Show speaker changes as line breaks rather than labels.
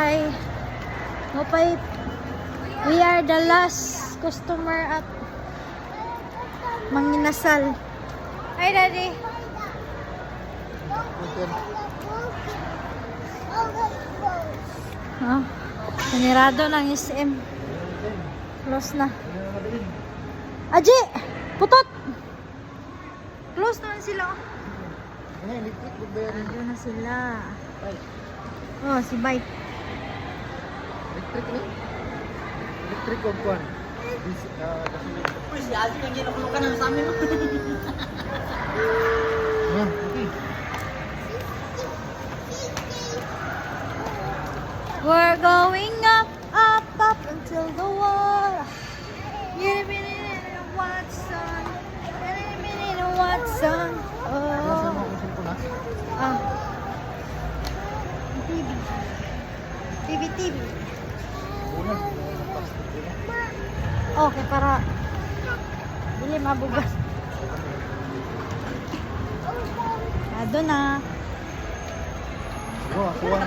Mopay. Mopay. We are the last customer at Manginasal. Hi, Daddy. Oh, sinirado ng SM. Close na. Aji! Putot! Close naman sila. Nandun na sila. Oh, si Bite.
Electric o kuwan? Uy, si Alvin ang ginakulukan na sa amin. Okay.
We're going up, up, up until the wall. Get a minute and watch sun. Get a minute and watch sun. Oh. Ah. TV. TV. Okay, para dili mabugas. Ado na.
Oh, kuwan.